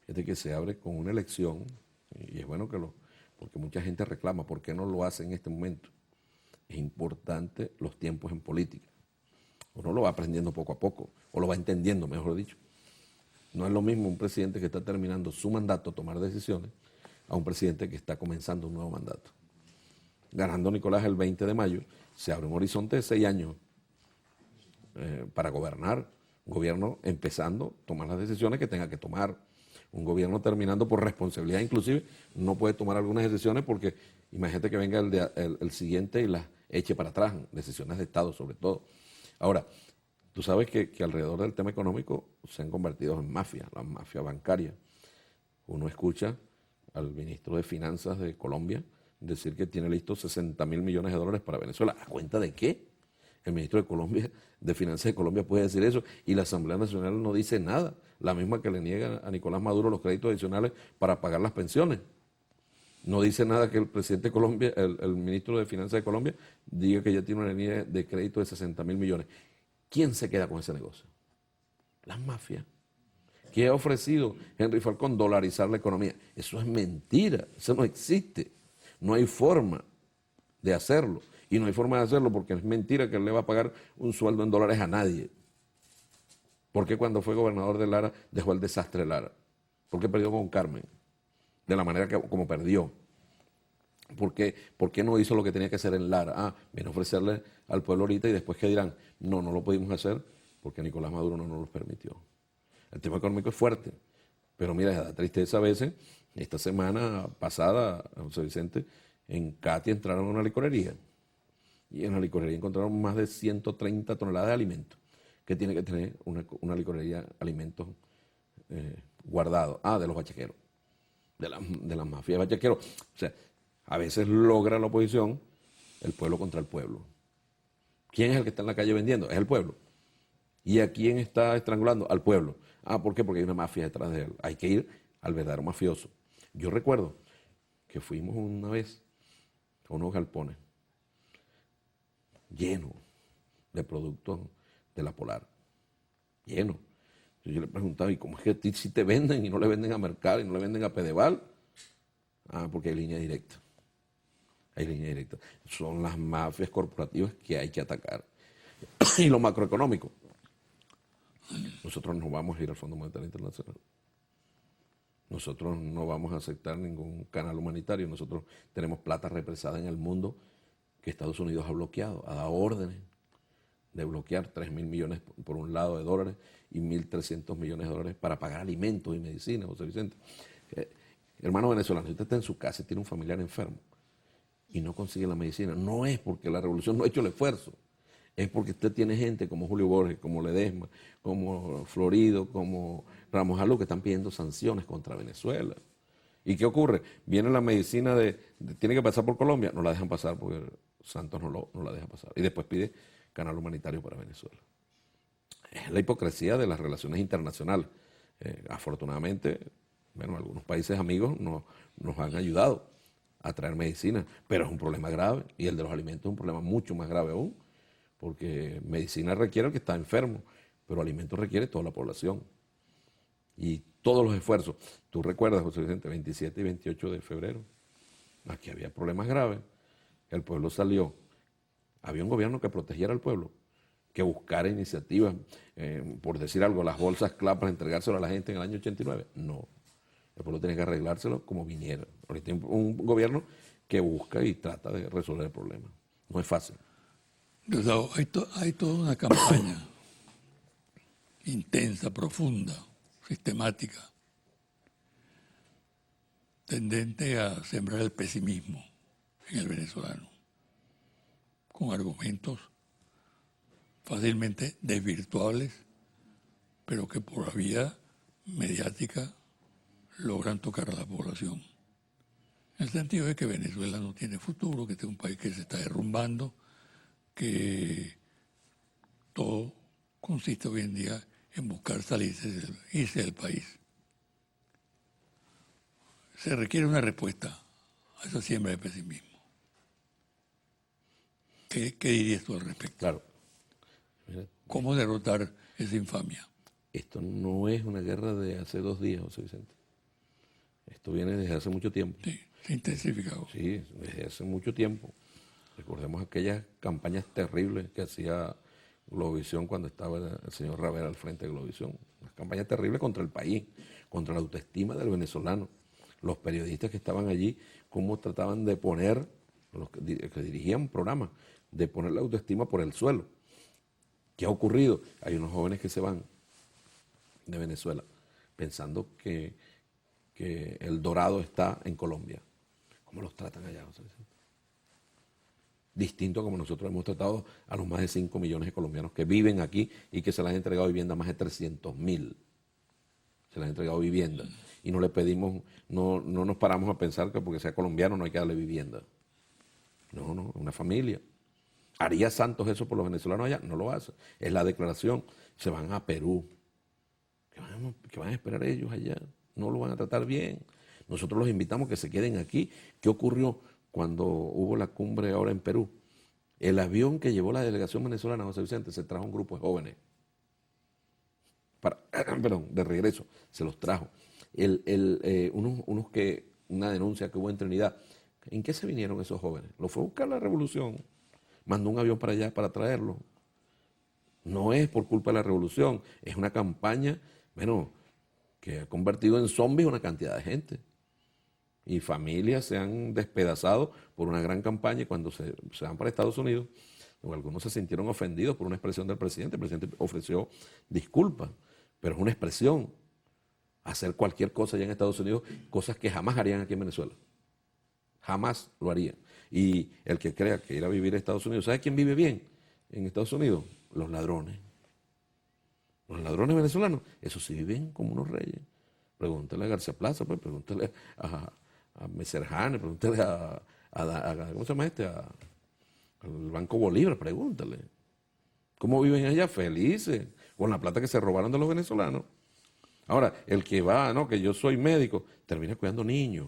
Fíjate que se abre con una elección, y es bueno que los porque mucha gente reclama, ¿por qué no lo hace en este momento? Es importante los tiempos en política. Uno lo va aprendiendo poco a poco, o lo va entendiendo, mejor dicho. No es lo mismo un presidente que está terminando su mandato, tomar decisiones, a un presidente que está comenzando un nuevo mandato. Ganando Nicolás el 20 de mayo, se abre un horizonte de 6 años para gobernar. Un gobierno empezando a tomar las decisiones que tenga que tomar. Un gobierno terminando por responsabilidad, inclusive, no puede tomar algunas decisiones porque imagínate que venga el siguiente y las eche para atrás, decisiones de Estado sobre todo. Ahora, tú sabes que alrededor del tema económico se han convertido en mafias, la mafia bancaria. Uno escucha al ministro de Finanzas de Colombia decir que tiene listos 60.000 millones de dólares para Venezuela. ¿A cuenta de qué? El ministro de Finanzas de Colombia puede decir eso y la Asamblea Nacional no dice nada. La misma que le niega a Nicolás Maduro los créditos adicionales para pagar las pensiones. No dice nada que el presidente de Colombia, el ministro de Finanzas de Colombia, diga que ya tiene una línea de crédito de 60.000 millones. ¿Quién se queda con ese negocio? Las mafias. ¿Qué ha ofrecido Henry Falcón? Dolarizar la economía. Eso es mentira, eso no existe. No hay forma de hacerlo. Y no hay forma de hacerlo porque es mentira que él le va a pagar un sueldo en dólares a nadie. ¿Por qué cuando fue gobernador de Lara dejó el desastre de Lara? ¿Por qué perdió con Carmen? De la manera como perdió. ¿Por qué no hizo lo que tenía que hacer en Lara? Viene a ofrecerle al pueblo ahorita y después ¿qué dirán? No lo pudimos hacer porque Nicolás Maduro no nos lo permitió. El tema económico es fuerte, pero mira, da tristeza a veces. Esta semana pasada, José Vicente, en Katy entraron a una licorería y en la licorería encontraron más de 130 toneladas de alimentos que tiene que tener una licorería, alimentos guardados. De los bachaqueros, de las mafias de bachaqueros. O sea, a veces logra la oposición el pueblo contra el pueblo. ¿Quién es el que está en la calle vendiendo? Es el pueblo. ¿Y a quién está estrangulando? Al pueblo. ¿Por qué? Porque hay una mafia detrás de él. Hay que ir al verdadero mafioso. Yo recuerdo que fuimos una vez a unos galpones llenos de productos de la Polar. Llenos. Yo le preguntaba, ¿y cómo es que a ti sí te venden y no le venden a Mercado y no le venden a Pedeval? Porque hay línea directa. Hay línea directa. Son las mafias corporativas que hay que atacar. Y lo macroeconómico. Nosotros no vamos a ir al Fondo Monetario Internacional. Nosotros no vamos a aceptar ningún canal humanitario. Nosotros tenemos plata represada en el mundo que Estados Unidos ha bloqueado, ha dado órdenes de bloquear 3.000 millones por un lado de dólares y 1.300 millones de dólares para pagar alimentos y medicinas, José Vicente. Hermano venezolano, si usted está en su casa y tiene un familiar enfermo y no consigue la medicina, no es porque la revolución no ha hecho el esfuerzo, es porque usted tiene gente como Julio Borges, como Ledesma, como Florido, como Ramos Alú, que están pidiendo sanciones contra Venezuela. ¿Y qué ocurre? Viene la medicina tiene que pasar por Colombia, no la dejan pasar porque Santos no la deja pasar. Y después pide canal humanitario para Venezuela. Es la hipocresía de las relaciones internacionales. Afortunadamente, algunos países amigos nos han ayudado a traer medicina, pero es un problema grave y el de los alimentos es un problema mucho más grave aún, porque medicina requiere el que está enfermo, pero alimentos requiere toda la población. Y todos los esfuerzos. Tú recuerdas, José Vicente, 27 y 28 de febrero, aquí había problemas graves, el pueblo salió, había un gobierno que protegiera al pueblo, que buscara iniciativas, por decir algo, las bolsas CLAP para entregárselo a la gente en el año 89. No, el pueblo tiene que arreglárselo como viniera. Ahorita hay un gobierno que busca y trata de resolver el problema. No es fácil. Gustavo, hay toda una campaña intensa, profunda, sistemática, tendente a sembrar el pesimismo en el venezolano, con argumentos fácilmente desvirtuables, pero que por la vía mediática logran tocar a la población. En el sentido de que Venezuela no tiene futuro, que este es un país que se está derrumbando, que todo consiste hoy en día en buscar irse del país. Se requiere una respuesta a esa siembra de pesimismo. ¿Qué dirías tú al respecto? Claro. Mira, ¿Cómo derrotar esa infamia? esto no es una guerra de hace 2 días, José Vicente. Esto viene desde hace mucho tiempo. Sí. Se ha intensificado. Sí, desde hace mucho tiempo. Recordemos aquellas campañas terribles que hacía Globovisión cuando estaba el señor Ravera al frente de Globovisión. Unas campañas terribles contra el país, contra la autoestima del venezolano. Los periodistas que estaban allí, cómo trataban de poner, los que dirigían programas, de poner la autoestima por el suelo. ¿Qué ha ocurrido? Hay unos jóvenes que se van de Venezuela pensando que el dorado está en Colombia. ¿Cómo los tratan allá, José Vicente? Distinto a como nosotros hemos tratado a los más de 5 millones de colombianos que viven aquí y que se les han entregado vivienda, más de 300.000. Se les ha entregado vivienda. Y no le pedimos, no nos paramos a pensar que porque sea colombiano no hay que darle vivienda. No, una familia. ¿Haría Santos eso por los venezolanos allá? No lo hace. Es la declaración. Se van a Perú. ¿Qué van a esperar ellos allá? No lo van a tratar bien. Nosotros los invitamos a que se queden aquí. ¿Qué ocurrió cuando hubo la cumbre ahora en Perú? El avión que llevó la delegación venezolana, José Vicente, se trajo un grupo de jóvenes. De regreso, se los trajo. Una denuncia que hubo en Trinidad. ¿En qué se vinieron esos jóvenes? Lo fue a buscar la revolución. Mandó un avión para allá para traerlo. No es por culpa de la revolución, es una campaña, que ha convertido en zombies una cantidad de gente. Y familias se han despedazado por una gran campaña y cuando se van para Estados Unidos, algunos se sintieron ofendidos por una expresión del presidente. El presidente ofreció disculpas, pero es una expresión. Hacer cualquier cosa allá en Estados Unidos, cosas que jamás harían aquí en Venezuela. Jamás lo harían. Y el que crea que ir a vivir a Estados Unidos, ¿sabe quién vive bien en Estados Unidos? Los ladrones. Los ladrones venezolanos, esos sí viven como unos reyes. Pregúntale a García Plaza, pues, pregúntale a Messerjane, pregúntale a ¿cómo se llama este? Al Banco Bolívar, pregúntale. ¿Cómo viven allá? Felices, con la plata que se robaron de los venezolanos. Ahora, el que va, que yo soy médico, termina cuidando niños.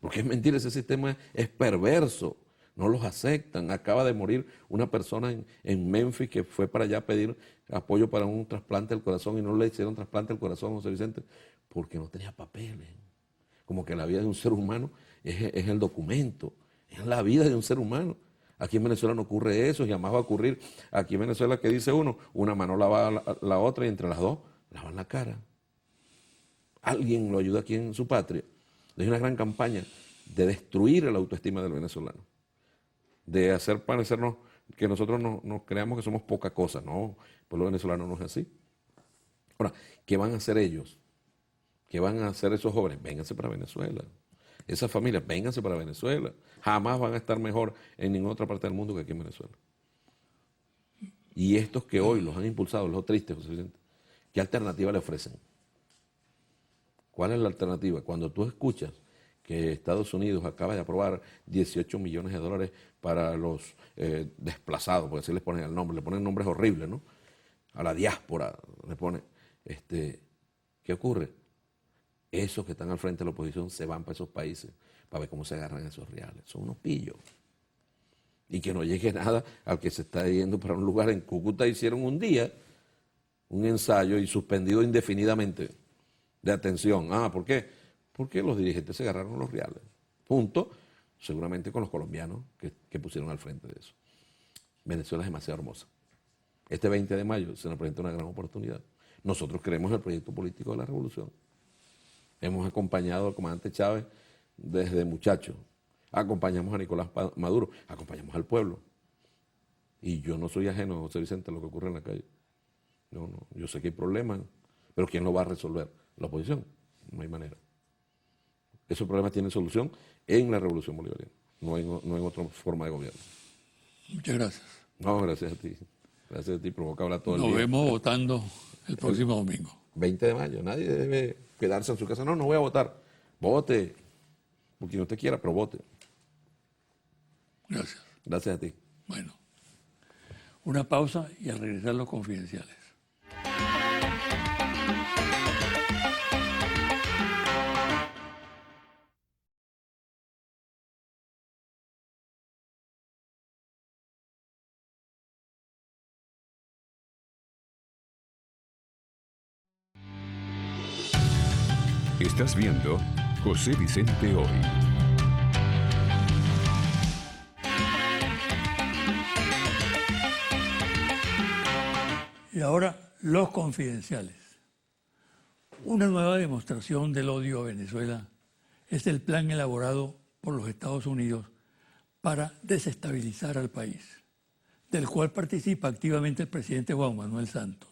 Porque es mentira, ese sistema es perverso. No los aceptan. Acaba de morir una persona en Memphis que fue para allá a pedir apoyo para un trasplante del corazón y no le hicieron trasplante del corazón, José Vicente, porque no tenía papeles. Como que la vida de un ser humano es el documento, es la vida de un ser humano. Aquí en Venezuela no ocurre eso, jamás va a ocurrir. Aquí en Venezuela, ¿qué dice uno? Una mano lava la otra y entre las dos lavan la cara. Alguien lo ayuda aquí en su patria. Hay una gran campaña de destruir la autoestima del venezolano, de hacer parecernos que nosotros nos creamos que somos poca cosa. No, el pueblo venezolano no es así. Ahora, ¿qué van a hacer ellos? ¿Qué van a hacer esos jóvenes? Vénganse para Venezuela. Esas familias, vénganse para Venezuela. Jamás van a estar mejor en ninguna otra parte del mundo que aquí en Venezuela. Y estos que hoy los han impulsado, los tristes, José Vicente, ¿qué alternativa le ofrecen? ¿Cuál es la alternativa? Cuando tú escuchas que Estados Unidos acaba de aprobar 18 millones de dólares para los desplazados, porque así les ponen el nombre, le ponen nombres horribles, ¿no? A la diáspora le ponen. ¿Qué ocurre? Esos que están al frente de la oposición se van para esos países para ver cómo se agarran esos reales. Son unos pillos. Y que no llegue nada al que se está yendo para un lugar. En Cúcuta hicieron un día un ensayo y suspendido indefinidamente de atención. ¿Por qué? Porque los dirigentes se agarraron los reales. Punto. Seguramente con los colombianos que pusieron al frente de eso. Venezuela es demasiado hermosa. Este 20 de mayo se nos presenta una gran oportunidad. Nosotros creemos el proyecto político de la revolución. Hemos acompañado al comandante Chávez desde muchacho. Acompañamos a Nicolás Maduro. Acompañamos al pueblo. Y yo no soy ajeno, José Vicente, a lo que ocurre en la calle. No, yo sé que hay problemas, pero ¿quién lo va a resolver? La oposición. No hay manera. Esos problemas tienen solución en la revolución bolivariana, no en otra forma de gobierno. Muchas gracias. No, gracias a ti. Gracias a ti, provoca hablar todo el día. Nos vemos votando el próximo domingo. 20 de mayo, nadie debe quedarse en su casa. No voy a votar. Vote, porque no usted quiera, pero vote. Gracias. Gracias a ti. Bueno, una pausa y al regresar los confidenciales. Estás viendo José Vicente Hoy. Y ahora, los confidenciales. Una nueva demostración del odio a Venezuela es el plan elaborado por los Estados Unidos para desestabilizar al país, del cual participa activamente el presidente Juan Manuel Santos.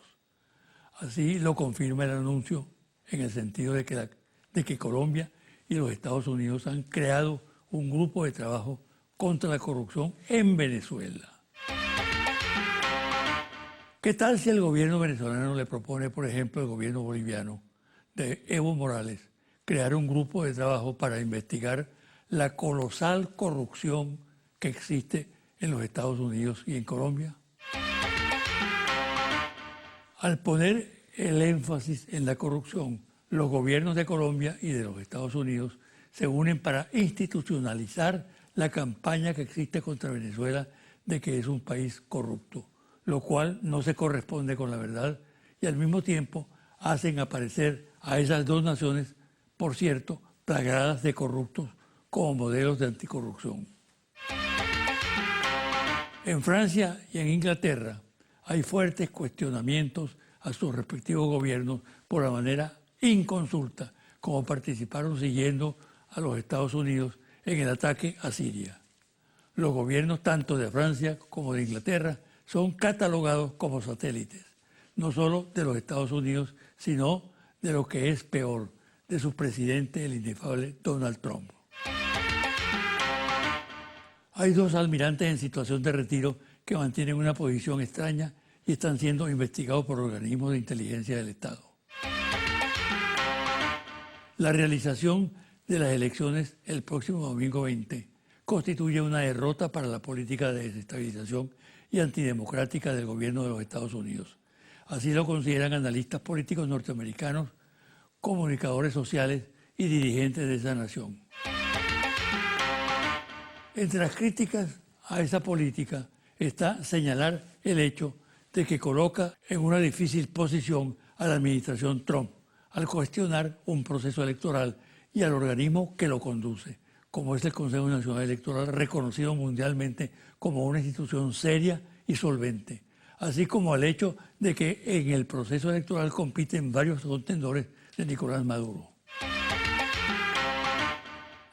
Así lo confirma el anuncio en el sentido de que Colombia y los Estados Unidos han creado un grupo de trabajo contra la corrupción en Venezuela. ¿Qué tal si el gobierno venezolano le propone, por ejemplo, al gobierno boliviano de Evo Morales, crear un grupo de trabajo para investigar la colosal corrupción que existe en los Estados Unidos y en Colombia? Al poner el énfasis en la corrupción, los gobiernos de Colombia y de los Estados Unidos se unen para institucionalizar la campaña que existe contra Venezuela de que es un país corrupto, lo cual no se corresponde con la verdad, y al mismo tiempo hacen aparecer a esas dos naciones, por cierto, plagadas de corruptos como modelos de anticorrupción. En Francia y en Inglaterra hay fuertes cuestionamientos a sus respectivos gobiernos por la manera inconsulta como participaron siguiendo a los Estados Unidos en el ataque a Siria. Los gobiernos tanto de Francia como de Inglaterra son catalogados como satélites, no solo de los Estados Unidos, sino de lo que es peor, de su presidente, el inefable Donald Trump. Hay dos almirantes en situación de retiro que mantienen una posición extraña y están siendo investigados por organismos de inteligencia del Estado. La realización de las elecciones el próximo domingo 20 constituye una derrota para la política de desestabilización y antidemocrática del gobierno de los Estados Unidos. Así lo consideran analistas políticos norteamericanos, comunicadores sociales y dirigentes de esa nación. Entre las críticas a esa política está señalar el hecho de que coloca en una difícil posición a la administración Trump al cuestionar un proceso electoral y al organismo que lo conduce, como es el Consejo Nacional Electoral, reconocido mundialmente como una institución seria y solvente, así como al hecho de que en el proceso electoral compiten varios contendores de Nicolás Maduro.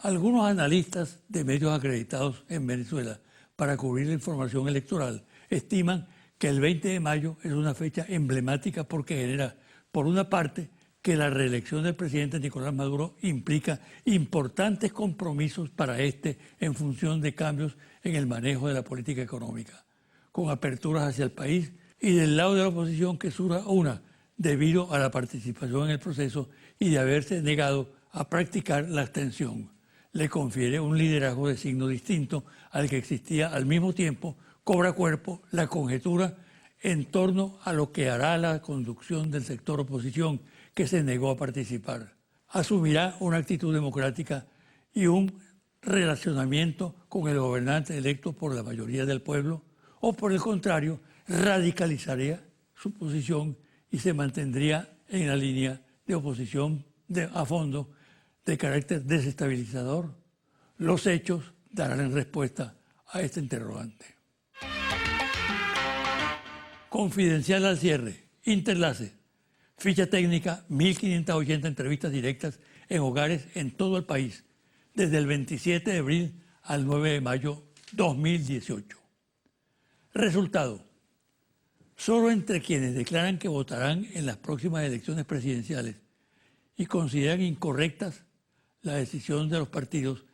Algunos analistas de medios acreditados en Venezuela para cubrir la información electoral estiman que el 20 de mayo es una fecha emblemática porque genera, por una parte, que la reelección del presidente Nicolás Maduro implica importantes compromisos para este en función de cambios en el manejo de la política económica, con aperturas hacia el país, y del lado de la oposición que surja una debido a la participación en el proceso y de haberse negado a practicar la abstención. Le confiere un liderazgo de signo distinto al que existía al mismo tiempo, cobra cuerpo la conjetura en torno a lo que hará la conducción del sector oposición que se negó a participar. Asumirá una actitud democrática y un relacionamiento con el gobernante electo por la mayoría del pueblo, o por el contrario, radicalizaría su posición y se mantendría en la línea de oposición a fondo de carácter desestabilizador. Los hechos darán respuesta a este interrogante. Confidencial al cierre, Interlace, ficha técnica, 1.580 entrevistas directas en hogares en todo el país, desde el 27 de abril al 9 de mayo 2018. Resultado: solo entre quienes declaran que votarán en las próximas elecciones presidenciales y consideran incorrectas la decisión de los partidos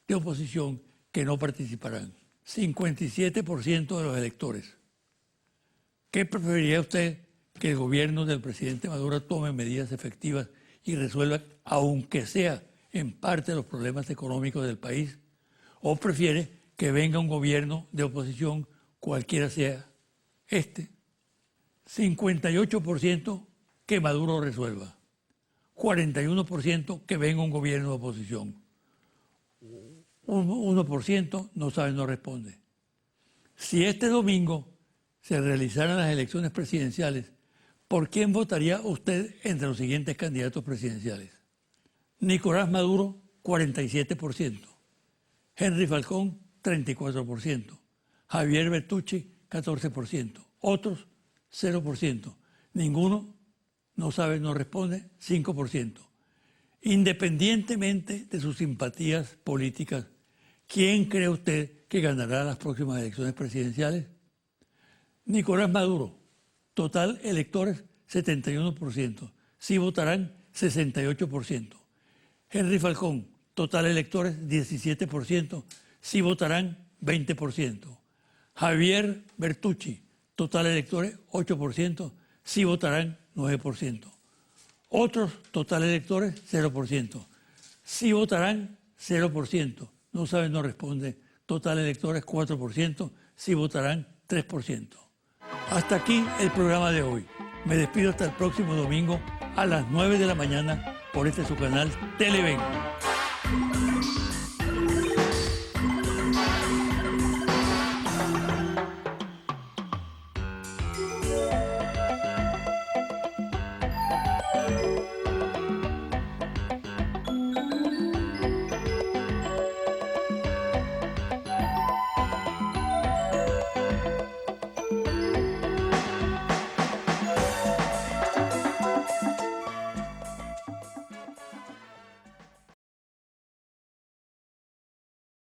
de oposición que no participarán. 57% de los electores. ¿Qué preferiría usted? ¿Que el gobierno del presidente Maduro tome medidas efectivas y resuelva, aunque sea en parte, los problemas económicos del país? ¿O prefiere que venga un gobierno de oposición, cualquiera sea este? 58% que Maduro resuelva. 41% que venga un gobierno de oposición. 1% no sabe, no responde. Si este domingo se realizaran las elecciones presidenciales, ¿por quién votaría usted entre los siguientes candidatos presidenciales? Nicolás Maduro, 47%. Henry Falcón, 34%. Javier Bertucci, 14%. Otros, 0%. Ninguno, no sabe, no responde, 5%. Independientemente de sus simpatías políticas, ¿quién cree usted que ganará las próximas elecciones presidenciales? Nicolás Maduro, total electores 71%, sí votarán 68%. Henry Falcón, total electores 17%, sí votarán 20%. Javier Bertucci, total electores 8%, sí votarán 9%. Otros total electores 0%, sí votarán 0%, no sabe, no responde, total electores 4%, sí votarán 3%. Hasta aquí el programa de hoy. Me despido hasta el próximo domingo a las 9 de la mañana por este su canal Televen.